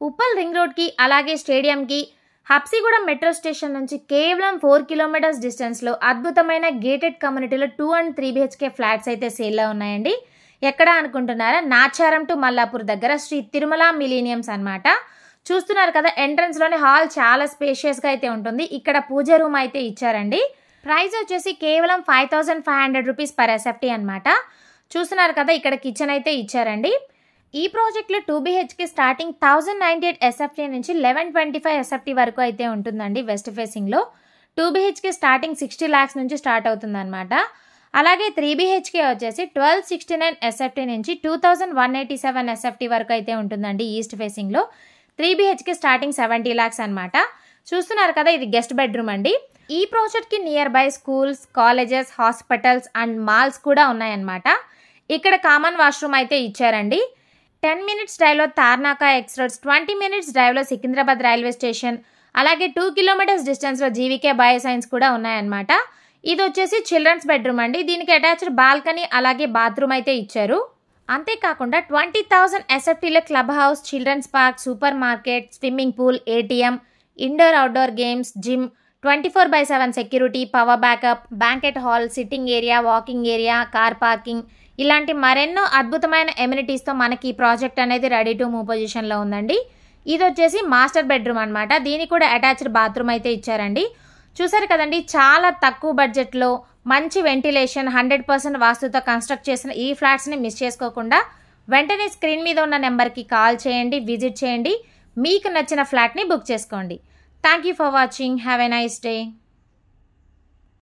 Uppal ring రోడ్కి అలాగే స్టేడియంకి హబ్సిగూడెం metro station నుంచి కేవలం 4 కిలోమీటర్స్ డిస్టెన్స్లో అద్భుతమైన గేటెడ్ కమ్యూనిటీలో 2 and 3 BHK ఫ్లాట్స్ అయితే సేల్లో ఉన్నాయండి. ఎక్కడ అనుకుంటున్నారా? నాచారం టు మల్లాపూర్ దగ్గర శ్రీ తిరుమల మిలీనియమ్స్ అనమాట. చూస్తున్నారు కదా, ఎంట్రన్స్లోని హాల్ చాలా స్పేషియస్గా అయితే ఉంటుంది. ఇక్కడ పూజ రూమ్ అయితే ఇచ్చారండి. ప్రైస్ వచ్చేసి కేవలం 5500 రూపీస్ పర్ ఎస్ఎఫ్టీ అనమాట. చూస్తున్నారు కదా, ఇక్కడ కిచెన్ అయితే ఇచ్చారండి. ఈ ప్రాజెక్ట్లో 2 BHK స్టార్టింగ్ 1098 ఎస్ఎఫ్టీ నుంచి 1125 ఎస్ఎఫ్టీ వరకు అయితే ఉంటుందండి. వెస్ట్ ఫేసింగ్లో 2 BHK స్టార్టింగ్ 60 lakhs నుంచి స్టార్ట్ అవుతుంది అనమాట. అలాగే 3 BHK వచ్చేసి 1269 ఎస్ఎఫ్టీ నుంచి 2187 ఎస్ఎఫ్టీ వరకు అయితే ఉంటుందండి. ఈస్ట్ ఫేసింగ్లో 3 BHK స్టార్టింగ్ 70 lakhs అనమాట. చూస్తున్నారు కదా, ఇది గెస్ట్ బెడ్రూమ్ అండి. ఈ ప్రాజెక్ట్కి near by schools, colleges, hospitals and malls కూడా ఉన్నాయన్నమాట. ఇక్కడ కామన్ వాష్రూమ్ అయితే ఇచ్చారండి. 10 minutes డ్రైవ్లో తార్నాక ఎక్స్రోడ్స్, 20 minutes డ్రైవ్లో సికింద్రాబాద్ రైల్వే స్టేషన్, అలాగే 2 kilometers డిస్టెన్స్లో జీవీకే బయోసైన్స్ కూడా ఉన్నాయన్నమాట. ఇది వచ్చేసి చిల్డ్రన్స్ బెడ్రూమ్ అండి. దీనికి అటాచ్డ్ బాల్కనీ అలాగే బాత్రూమ్ అయితే ఇచ్చారు. అంతేకాకుండా 20,000 ఎస్ఎఫ్టీలో club house, children's park, supermarket, swimming pool, ATM, indoor outdoor games, gym, 24/7 security, power backup, banquet hall, sitting area, walking area, car parking, ఇలాంటి మరెన్నో అద్భుతమైన ఎమ్యూనిటీస్తో మనకి ఈ ప్రాజెక్ట్ అనేది రెడీ టు మూవ్ పొజిషన్లో ఉందండి. ఇది వచ్చేసి మాస్టర్ బెడ్రూమ్ అనమాట. దీనికి కూడా అటాచ్డ్ బాత్రూమ్ అయితే ఇచ్చారండి. చూసారు కదండి, చాలా తక్కువ బడ్జెట్లో మంచి వెంటిలేషన్, 100% వాస్తుతో కన్స్ట్రక్ట్ చేసిన ఈ ఫ్లాట్స్ని మిస్ చేసుకోకుండా వెంటనే స్క్రీన్ మీద ఉన్న నెంబర్కి కాల్ చేయండి, విజిట్ చేయండి, మీకు నచ్చిన ఫ్లాట్ని బుక్ చేసుకోండి. Thank you for watching. Have a nice day.